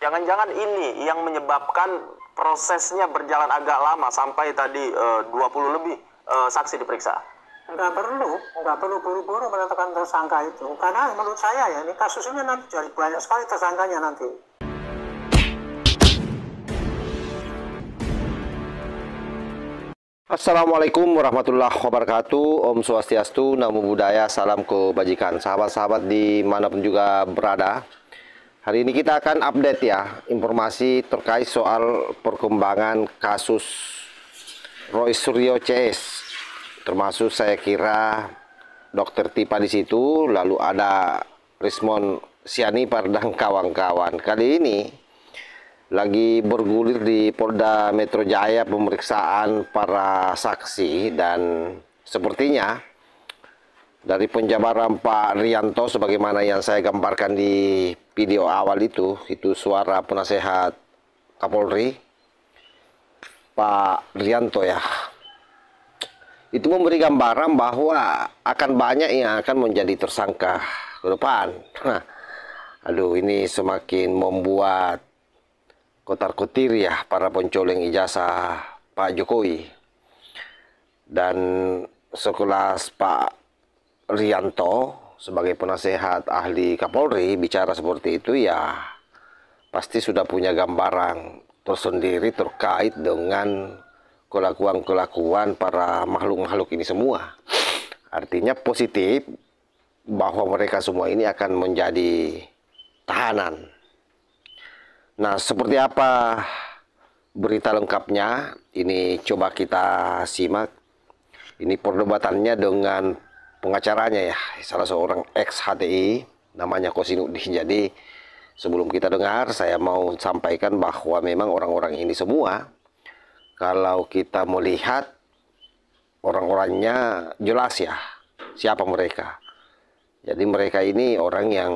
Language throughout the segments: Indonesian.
Jangan-jangan ini yang menyebabkan prosesnya berjalan agak lama sampai tadi 20 lebih saksi diperiksa. Nggak perlu buru-buru menetapkan tersangka itu. Karena menurut saya ya, ini kasusnya nanti jadi banyak sekali tersangkanya nanti. Assalamualaikum warahmatullahi wabarakatuh. Om Swastiastu, Namo Buddhaya, salam kebajikan. Sahabat-sahabat dimanapun juga berada, hari ini kita akan update ya informasi terkait soal perkembangan kasus Roy Suryo CS. Termasuk saya kira Dokter Tipa di situ, lalu ada Rismon Sianipar dan kawan-kawan. Kali ini lagi bergulir di Polda Metro Jaya pemeriksaan para saksi, dan sepertinya dari penjabaran Pak Rianto sebagaimana yang saya gambarkan di video awal itu suara penasehat Kapolri Pak Rianto ya, itu memberi gambaran bahwa akan banyak yang akan menjadi tersangka ke depan. Aduh, ini semakin membuat kotar-kotir ya para pencoleng ijazah Pak Jokowi. Dan sekelas Pak Rianto sebagai penasehat ahli Kapolri bicara seperti itu ya, pasti sudah punya gambaran tersendiri terkait dengan kelakuan-kelakuan para makhluk-makhluk ini semua. Artinya positif bahwa mereka semua ini akan menjadi tahanan. Nah, seperti apa berita lengkapnya? Ini coba kita simak. Ini perdebatannya dengan pengacaranya ya, salah seorang ex HTI, namanya Kosinudin. Jadi, sebelum kita dengar, saya mau sampaikan bahwa memang orang-orang ini semua, kalau kita melihat orang-orangnya jelas ya, siapa mereka. Jadi mereka ini orang yang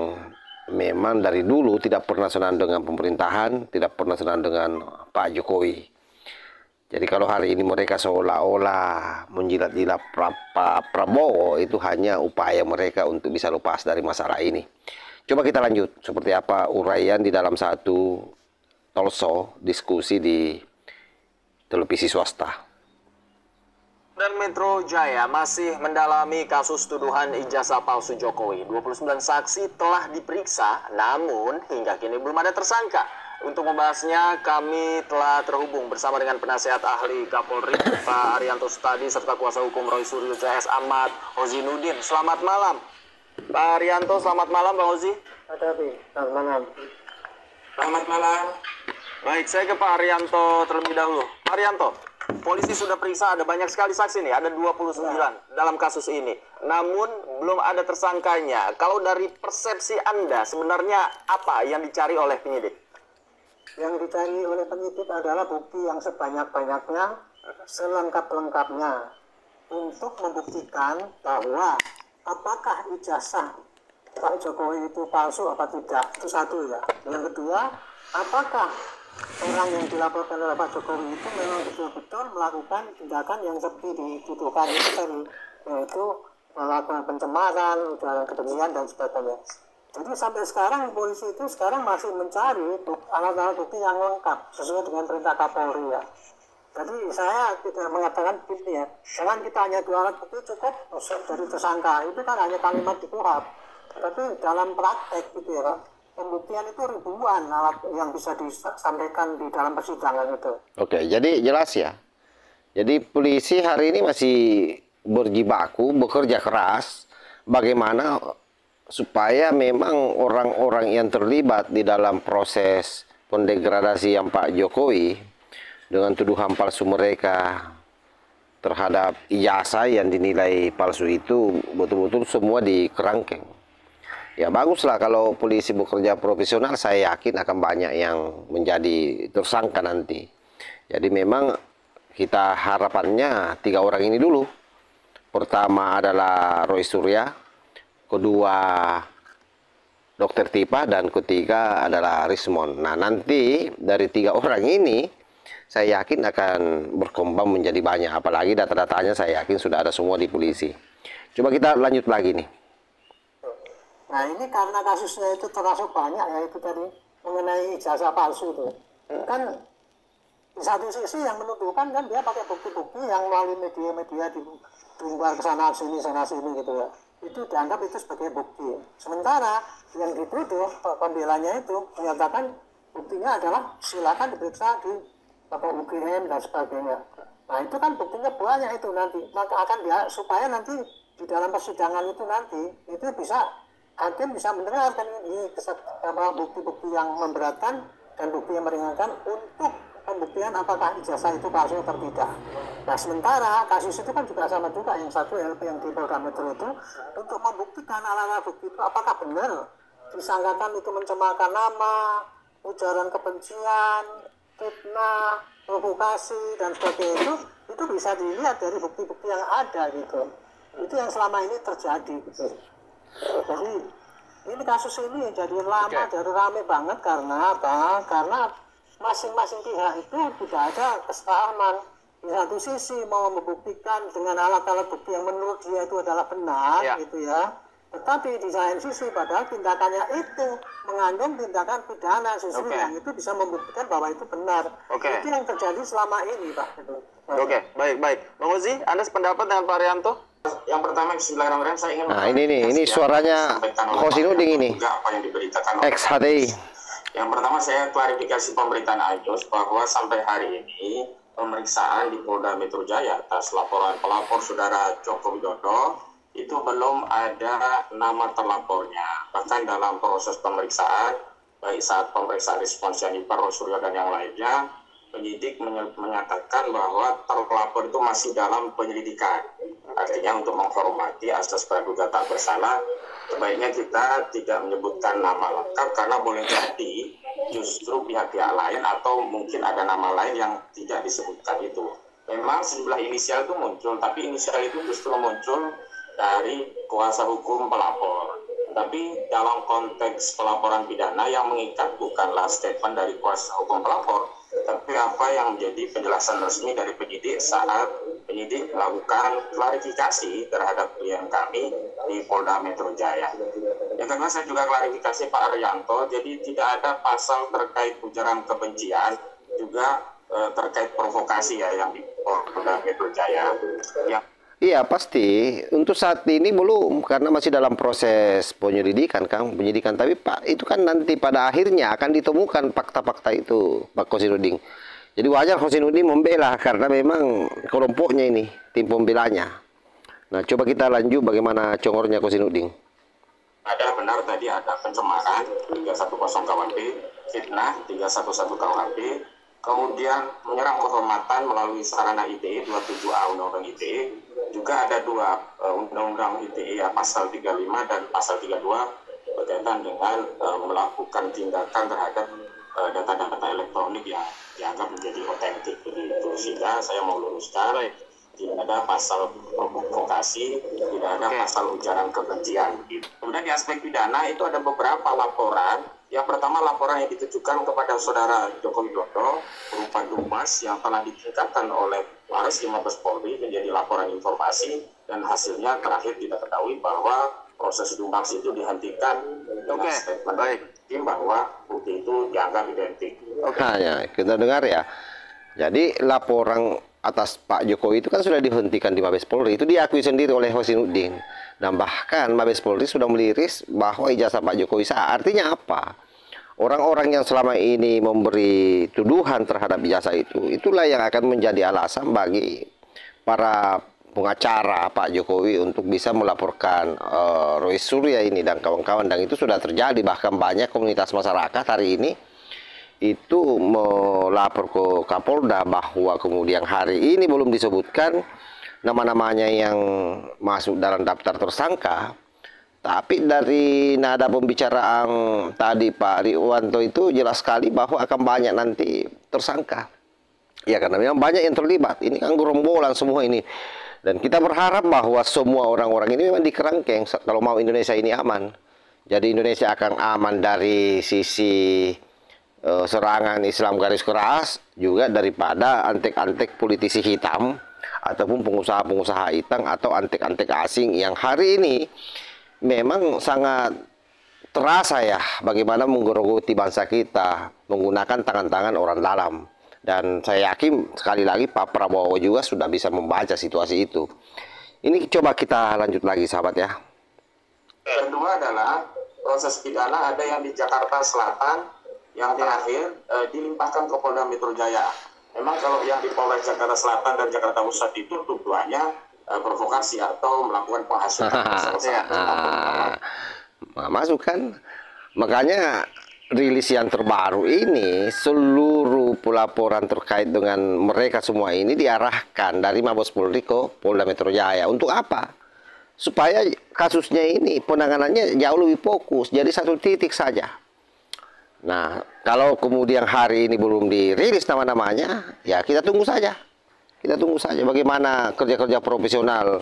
memang dari dulu tidak pernah senang dengan pemerintahan, tidak pernah senang dengan Pak Jokowi. Jadi kalau hari ini mereka seolah-olah menjilat-jilat Pak Prabowo, itu hanya upaya mereka untuk bisa lepas dari masalah ini. Coba kita lanjut, seperti apa uraian di dalam satu talkshow diskusi di televisi swasta. Dan Metro Jaya masih mendalami kasus tuduhan ijazah palsu Jokowi. 29 saksi telah diperiksa, namun hingga kini belum ada tersangka. Untuk membahasnya, kami telah terhubung bersama dengan penasehat ahli Kapolri, Pak Arianto Sutadi, serta kuasa hukum Roy Suryo CS Ahmad Hozinudin. Selamat malam, Pak Arianto. Selamat malam, Pak Hozi. Selamat malam. Selamat malam. Baik, saya ke Pak Arianto terlebih dahulu. Pak Arianto, polisi sudah periksa, ada banyak sekali saksi nih, ada 29 dalam kasus ini. Namun belum ada tersangkanya. Kalau dari persepsi Anda, sebenarnya apa yang dicari oleh penyidik? Yang dicari oleh penyidik adalah bukti yang sebanyak-banyaknya, selengkap-lengkapnya, untuk membuktikan bahwa apakah ijazah Pak Jokowi itu palsu apa tidak. Itu satu ya. Yang kedua, apakah orang yang dilaporkan oleh Pak Jokowi itu memang betul-betul melakukan tindakan yang seperti dituduhkan itu tadi, yaitu melakukan pencemaran, ujaran kebencian dan sebagainya. Jadi sampai sekarang polisi itu sekarang masih mencari alat-alat bukti yang lengkap sesuai dengan perintah Kapolri ya. Jadi saya tidak mengatakan bukti ya, jangan kita hanya dua alat bukti cukup dari tersangka, itu kan hanya kalimat di KUHP. Tapi dalam praktek gitu ya Pak, pembuktian itu ribuan alat yang bisa disampaikan di dalam persidangan itu. Oke, jadi jelas ya. Jadi polisi hari ini masih berjibaku, bekerja keras bagaimana supaya memang orang-orang yang terlibat di dalam proses pendegradasian Pak Jokowi dengan tuduhan palsu mereka terhadap ijazah yang dinilai palsu itu betul-betul semua dikerangkeng. Ya baguslah kalau polisi bekerja profesional, saya yakin akan banyak yang menjadi tersangka nanti. Jadi memang kita harapannya 3 orang ini dulu. Pertama adalah Roy Suryo, kedua Dokter Tipa, dan ketiga adalah Rismon. Nah nanti dari 3 orang ini saya yakin akan berkembang menjadi banyak. Apalagi data-datanya saya yakin sudah ada semua di polisi. Coba kita lanjut lagi nih. Nah ini karena kasusnya itu termasuk banyak ya itu tadi. mengenai ijazah palsu itu. Kan di satu sisi yang menuduhkan kan dia pakai bukti-bukti yang melalui media-media diumbar ke sana sini gitu ya. Itu dianggap itu sebagai bukti. Sementara yang dituduh pembelanya itu menyatakan buktinya adalah silakan diperiksa di UGM dan sebagainya. Nah itu kan buktinya banyak itu nanti, maka akan dia supaya nanti di dalam persidangan itu nanti itu bisa hakim bisa mendengarkan ini bukti-bukti yang memberatkan dan bukti yang meringankan untuk pembuktian apakah ijazah itu palsu atau tidak. Nah sementara kasus itu kan juga sama juga yang satu LP yang di Polda Metro itu untuk membuktikan alat-alat bukti itu apakah benar disangkakan itu mencemarkan nama, ujaran kebencian, fitnah, provokasi dan sebagainya itu bisa dilihat dari bukti-bukti yang ada gitu. Itu yang selama ini terjadi gitu. Jadi ini kasus ini jadi lama, jadi rame banget karena apa? Karena masing-masing pihak itu tidak ada kesepahaman. Di satu sisi mau membuktikan dengan alat-alat bukti yang menurut dia itu adalah benar, gitu ya. Tetapi di lain sisi padahal tindakannya itu mengandung tindakan pidana justru yang itu bisa membuktikan bahwa itu benar. Itu yang terjadi selama ini, Pak. Baik. Bang Uzi, Anda sependapat dengan Pak Arianto? Yang pertama, bismillahirrahmanirrahim, saya ingin ini suaranya Kosinuding ini, apa yang diberitakan ex-HTI. Yang pertama saya klarifikasi pemberitaan Ajos bahwa sampai hari ini pemeriksaan di Polda Metro Jaya atas laporan pelapor saudara Joko Widodo itu belum ada nama terlapornya. Bahkan dalam proses pemeriksaan, baik saat pemeriksaan respons Yanipar, Rosuryo dan yang lainnya, penyidik menyatakan bahwa terlapor itu masih dalam penyelidikan. Artinya untuk menghormati asas praduga tak bersalah, sebaiknya kita tidak menyebutkan nama lengkap karena boleh jadi justru pihak-pihak lain atau mungkin ada nama lain yang tidak disebutkan itu. Memang sejumlah inisial itu muncul, tapi inisial itu justru muncul dari kuasa hukum pelapor. Tapi dalam konteks pelaporan pidana yang mengikat bukanlah statement dari kuasa hukum pelapor, tapi apa yang menjadi penjelasan resmi dari penyidik saat penyidik melakukan klarifikasi terhadap klien kami di Polda Metro Jaya. Yang kedua, saya juga klarifikasi Pak Arianto, jadi tidak ada pasal terkait ujaran kebencian, juga terkait provokasi ya yang di Polda Metro Jaya. Iya pasti, untuk saat ini belum karena masih dalam proses penyelidikan penyidikan. Tapi Pak itu kan nanti pada akhirnya akan ditemukan fakta-fakta itu Pak Kosinuding. Jadi wajar Kosinuding membela karena memang kelompoknya ini tim pembelanya. Nah coba kita lanjut bagaimana congornya Kosinuding. Ada benar tadi ada pencemaran 310 KUHP, fitnah 311 KUHP, kemudian menyerang kehormatan melalui sarana ITE 27A Undang-Undang ITE. Juga ada dua Undang-Undang ITE ya, pasal 35 dan pasal 32 berkaitan dengan melakukan tindakan terhadap data-data elektronik yang dianggap menjadi otentik begitu. Sehingga saya mau luruskan tidak ada pasal provokasi, tidak ada pasal ujaran kebencian. Kemudian di aspek pidana itu ada beberapa laporan. Yang pertama laporan yang ditujukan kepada saudara Joko Widodo berupa Dumas yang telah ditingkatkan oleh Waris 15 Polri menjadi laporan informasi dan hasilnya terakhir kita ketahui bahwa proses Dumas itu dihentikan dengan statement tim bahwa bukti itu dianggap identik. Ya, kita dengar ya. Jadi laporan atas Pak Jokowi itu kan sudah dihentikan di Mabes Polri, itu diakui sendiri oleh Kosinuding. Dan bahkan Mabes Polri sudah meliris bahwa ijazah Pak Jokowi sah. Artinya apa? Orang-orang yang selama ini memberi tuduhan terhadap ijazah itu, itulah yang akan menjadi alasan bagi para pengacara Pak Jokowi untuk bisa melaporkan Roy Surya ini dan kawan-kawan. Dan itu sudah terjadi, bahkan banyak komunitas masyarakat hari ini itu melapor ke Kapolda bahwa kemudian hari ini belum disebutkan nama-namanya yang masuk dalam daftar tersangka. Tapi dari nada pembicaraan tadi Pak Riwanto itu jelas sekali bahwa akan banyak nanti tersangka. Ya karena memang banyak yang terlibat. Ini kan gerombolan semua ini. Dan kita berharap bahwa semua orang-orang ini memang dikerangkeng kalau mau Indonesia ini aman. Jadi Indonesia akan aman dari sisi serangan Islam garis keras, juga daripada antek-antek politisi hitam ataupun pengusaha-pengusaha hitam atau antek-antek asing yang hari ini memang sangat terasa ya bagaimana menggerogoti bangsa kita menggunakan tangan-tangan orang dalam. Dan saya yakin sekali lagi Pak Prabowo juga sudah bisa membaca situasi itu. Ini coba kita lanjut lagi sahabat ya. Kedua adalah proses pidana ada yang di Jakarta Selatan, yang terakhir dilimpahkan ke Polda Metro Jaya. Memang kalau yang di Polres Jakarta Selatan dan Jakarta Pusat itu tujuannya provokasi atau melakukan penghasutan. Masuk kan? Makanya rilis yang terbaru ini seluruh pelaporan terkait dengan mereka semua ini diarahkan dari Mabes Polri ke Polda Metro Jaya. Untuk apa? Supaya kasusnya ini penanganannya jauh lebih fokus, jadi satu titik saja. Nah, kalau kemudian hari ini belum dirilis nama-namanya, ya kita tunggu saja. Kita tunggu saja bagaimana kerja-kerja profesional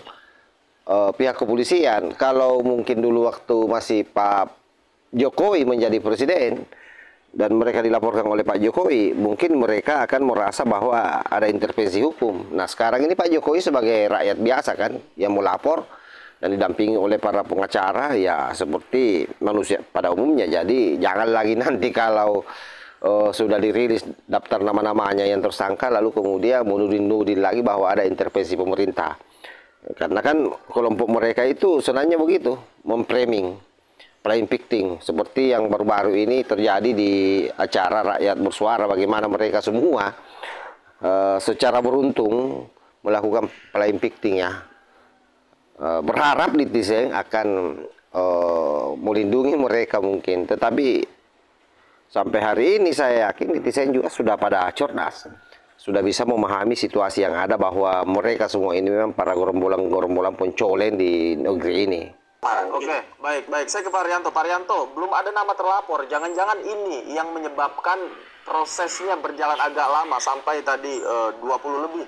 pihak kepolisian. Kalau mungkin dulu waktu masih Pak Jokowi menjadi presiden dan mereka dilaporkan oleh Pak Jokowi, mungkin mereka akan merasa bahwa ada intervensi hukum. Nah, sekarang ini Pak Jokowi sebagai rakyat biasa kan yang mau lapor dan didampingi oleh para pengacara ya seperti manusia pada umumnya. Jadi jangan lagi nanti kalau sudah dirilis daftar nama-namanya yang tersangka lalu kemudian menuding-nuding lagi bahwa ada intervensi pemerintah. Karena kan kelompok mereka itu senangnya begitu, memframing, playing victim, seperti yang baru-baru ini terjadi di acara Rakyat Bersuara, bagaimana mereka semua secara beruntung melakukan playing victim ya. Berharap netizen akan melindungi mereka mungkin, tetapi sampai hari ini saya yakin netizen juga sudah pada cerdas, sudah bisa memahami situasi yang ada bahwa mereka semua ini memang para gerombolan-gerombolan pencolen di negeri ini. Oke, baik. Saya ke Pak Rianto. Pak Rianto, belum ada nama terlapor. Jangan-jangan ini yang menyebabkan prosesnya berjalan agak lama sampai tadi 20 lebih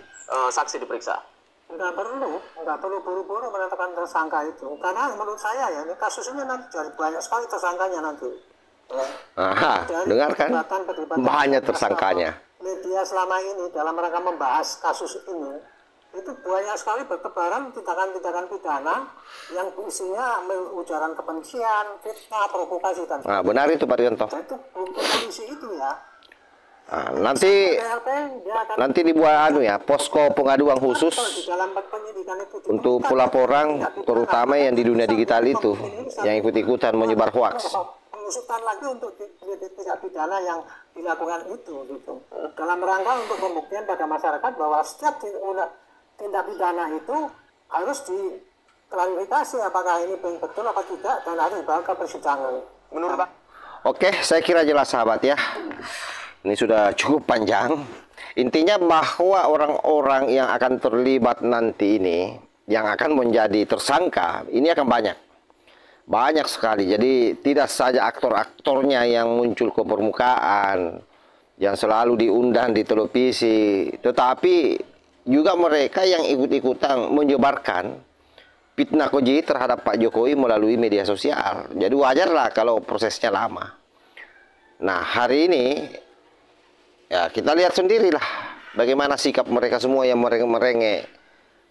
saksi diperiksa. Nggak perlu buru-buru menetapkan tersangka itu. Karena menurut saya ya, ini kasusnya nanti jadi banyak sekali tersangkanya nanti. Aha, dengar kan? Banyak tersangkanya. Media selama ini dalam rangka membahas kasus ini, itu banyak sekali bertebaran tindakan-tindakan pidana yang isinya ujaran kebencian, fitnah, provokasi dan sebagainya. Benar itu Pak Rianto. Itu polisi itu ya. Nanti dibuat posko pengaduan khusus untuk pelaporan terutama yang di dunia digital itu yang ikut-ikutan menyebar hoaks. Pengusutan lagi untuk tindak pidana yang dilakukan itu gitu. Dalam rangka untuk pembuktian pada masyarakat bahwa setiap tindak pidana itu harus diklarifikasi apakah ini betul apa tidak dan harus dibawa ke persidangan. Menurut Pak? Oke, saya kira jelas sahabat ya. Ini sudah cukup panjang. Intinya bahwa orang-orang yang akan terlibat nanti ini, yang akan menjadi tersangka, ini akan banyak. Banyak sekali. Jadi tidak saja aktor-aktornya yang muncul ke permukaan, yang selalu diundang di televisi, tetapi juga mereka yang ikut-ikutan menyebarkan fitnah keji terhadap Pak Jokowi melalui media sosial. Jadi wajarlah kalau prosesnya lama. Nah, hari ini ya kita lihat sendirilah bagaimana sikap mereka semua yang merengek.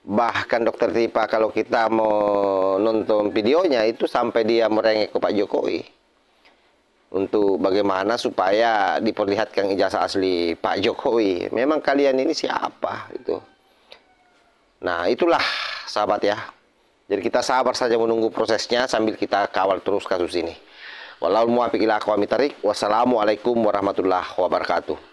Bahkan Dokter Tipa kalau kita mau nonton videonya itu sampai dia merengek ke Pak Jokowi untuk bagaimana supaya diperlihatkan ijazah asli Pak Jokowi. Memang kalian ini siapa itu. Nah, itulah sahabat ya. Jadi kita sabar saja menunggu prosesnya sambil kita kawal terus kasus ini. Wallahul muwaffiq ila aqwamit thoriq. Wassalamualaikum warahmatullahi wabarakatuh.